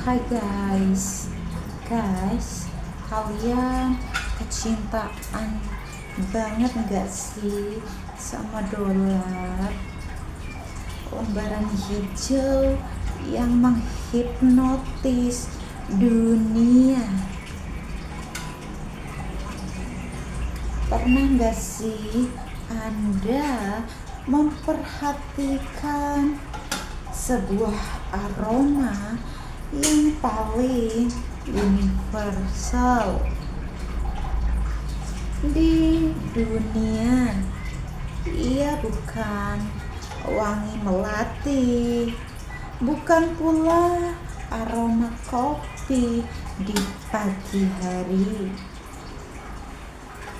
Hai guys, kalian kecintaan banget gak sih sama dolar? Lembaran hijau yang menghipnotis dunia. Pernah gak sih Anda memperhatikan sebuah aroma yang paling universal di dunia? Ia bukan wangi melati, bukan pula aroma kopi di pagi hari.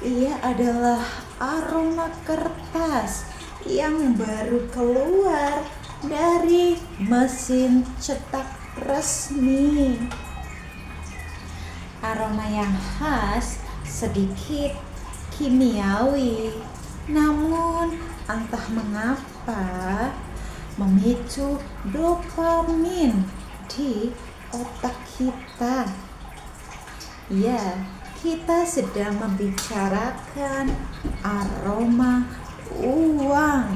Ia adalah aroma kertas yang baru keluar dari mesin cetak resmi. Aroma yang khas, sedikit kimiawi, namun entah mengapa memicu dopamin di otak kita. Ya, kita sedang membicarakan aroma uang.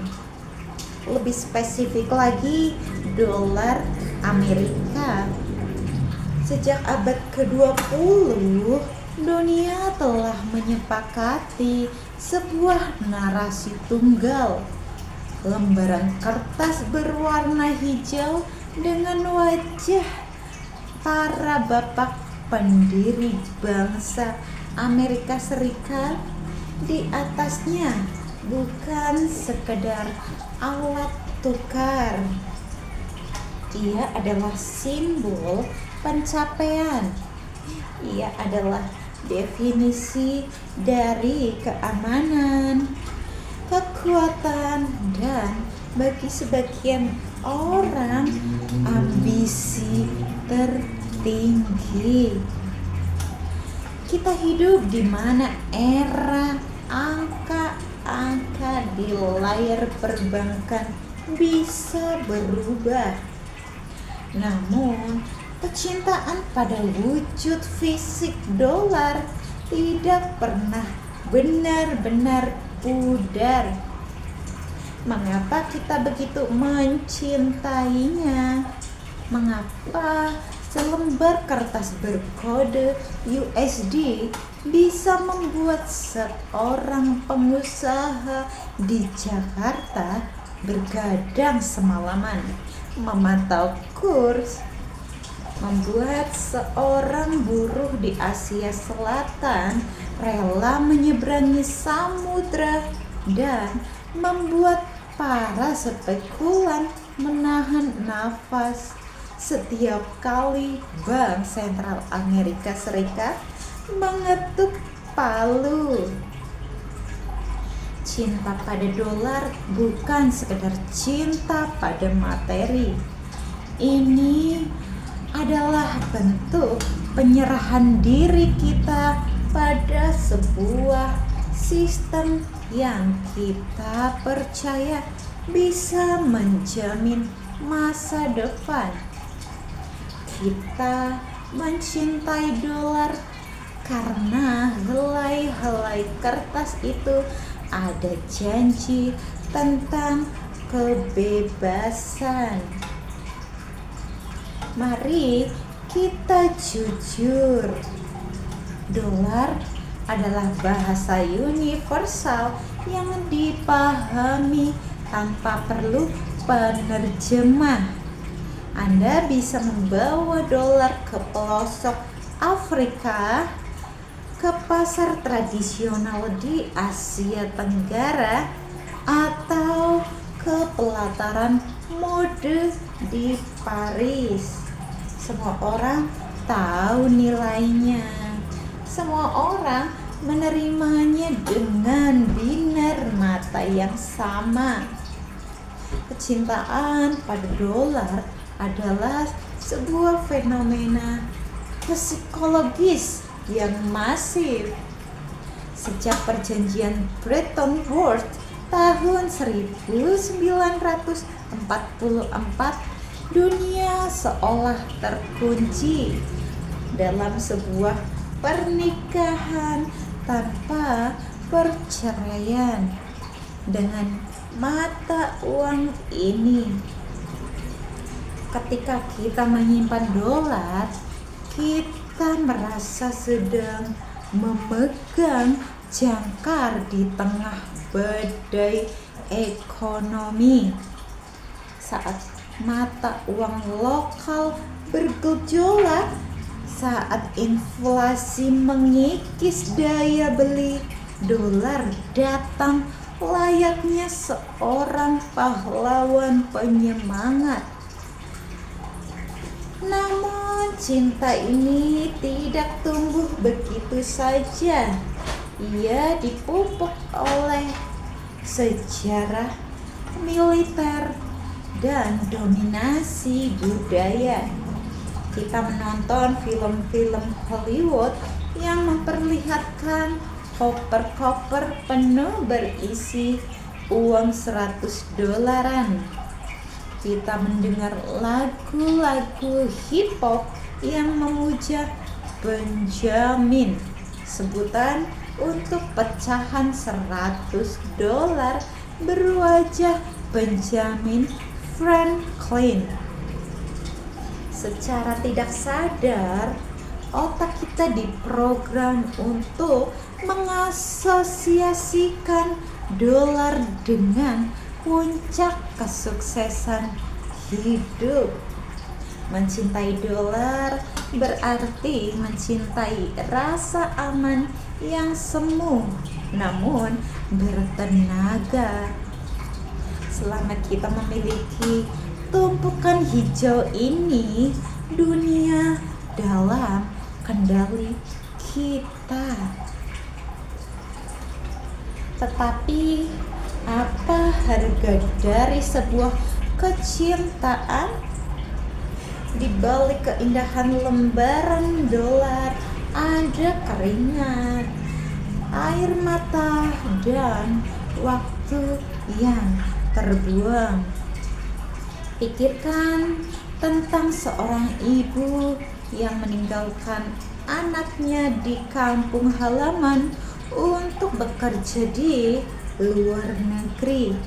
Lebih spesifik lagi, dolar Amerika. Sejak abad ke-20, dunia telah menyepakati sebuah narasi tunggal. Lembaran kertas berwarna hijau dengan wajah para bapak pendiri bangsa Amerika Serikat di atasnya, bukan sekedar alat tukar. Ia adalah simbol pencapaian. Ia adalah definisi dari keamanan, kekuatan, dan bagi sebagian orang ambisi tertinggi. Kita hidup di mana era angka di layar perbankan bisa berubah. Namun, kecintaan pada wujud fisik dolar tidak pernah benar-benar pudar. Mengapa kita begitu mencintainya? Mengapa selembar kertas berkode USD bisa membuat seorang pengusaha di Jakarta bergadang semalaman memantau kurs, membuat seorang buruh di Asia Selatan rela menyeberangi samudra, dan membuat para spekulan menahan nafas setiap kali Bank Sentral Amerika Serikat mengetuk palu. Cinta pada dolar bukan sekedar cinta pada materi. Ini adalah bentuk penyerahan diri kita pada sebuah sistem yang kita percaya bisa menjamin masa depan. Kita mencintai dolar karena helai-helai kertas itu ada janji tentang kebebasan. Mari kita jujur, dolar adalah bahasa universal yang dipahami tanpa perlu penerjemah. Anda bisa membawa dolar ke pelosok Afrika, ke pasar tradisional di Asia Tenggara, atau ke pelataran mode di Paris. Semua orang tahu nilainya. Semua orang menerimanya dengan binar mata yang sama. Kecintaan pada dolar adalah sebuah fenomena psikologis yang masif. Sejak perjanjian Bretton Woods tahun 1944, Dunia seolah terkunci dalam sebuah pernikahan tanpa perceraian. Dengan mata uang ini, ketika kita menyimpan dolar, kita merasa sedang memegang jangkar di tengah badai ekonomi. Saat mata uang lokal bergejolak, saat inflasi mengikis daya beli, dolar datang layaknya seorang pahlawan penyemangat. Namun cinta ini tidak tumbuh begitu saja. Ia dipupuk oleh sejarah militer dan dominasi budaya. Kita menonton film-film Hollywood yang memperlihatkan koper-koper penuh berisi uang 100 dolaran. Kita mendengar lagu-lagu hip hop yang memuja Benjamin, sebutan untuk pecahan 100 dolar berwajah Benjamin Franklin. Secara tidak sadar, otak kita diprogram untuk mengasosiasikan dolar dengan puncak kesuksesan hidup. Mencintai dolar berarti mencintai rasa aman yang semu namun bertenaga. Selama kita memiliki tumpukan hijau ini, dunia dalam kendali kita. Tetapi apa harga dari sebuah kecintaan? Di balik keindahan lembaran dolar ada keringat, air mata, dan waktu yang terbuang. Pikirkan tentang seorang ibu yang meninggalkan anaknya di kampung halaman untuk bekerja di luar negeri,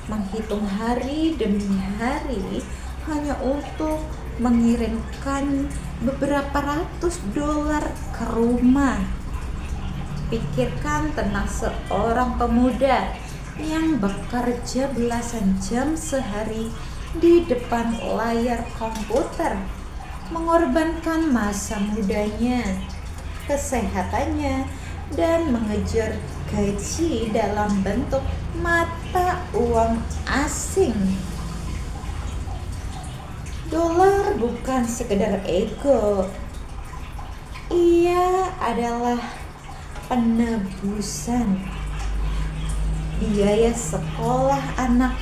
menghitung hari demi hari hanya untuk mengirimkan beberapa ratus dolar ke rumah. Pikirkan tentang seorang pemuda yang bekerja belasan jam sehari di depan layar komputer, mengorbankan masa mudanya, kesehatannya, dan mengejar gaji dalam bentuk mata uang asing. Dolar bukan sekedar ego, ia adalah penebusan biaya sekolah anak,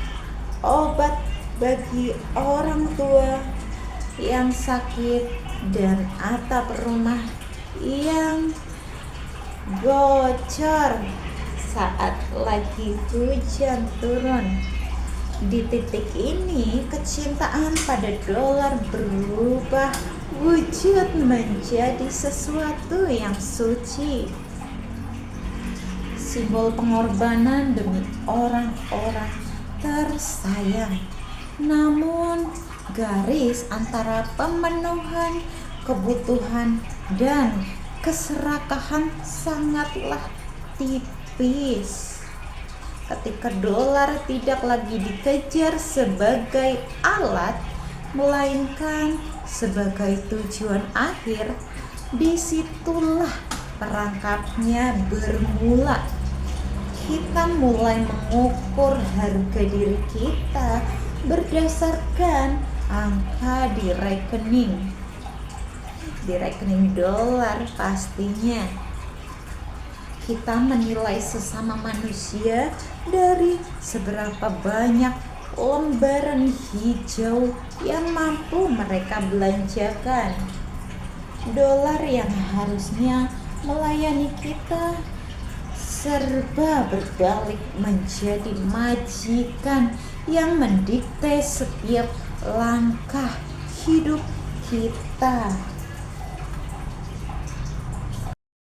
obat bagi orang tua yang sakit, dan atap rumah yang bocor saat lagi hujan turun. Di titik ini, kecintaan pada dolar berubah wujud menjadi sesuatu yang suci, simbol pengorbanan demi orang-orang tersayang. Namun, garis antara pemenuhan kebutuhan dan keserakahan sangatlah tipis. Ketika dolar tidak lagi dikejar sebagai alat, melainkan sebagai tujuan akhir, disitulah perangkapnya bermula. Kita mulai mengukur harga diri kita berdasarkan angka di rekening dolar pastinya. Kita menilai sesama manusia dari seberapa banyak lembaran hijau yang mampu mereka belanjakan. Dolar yang harusnya melayani kita serba berbalik menjadi majikan yang mendikte setiap langkah hidup kita.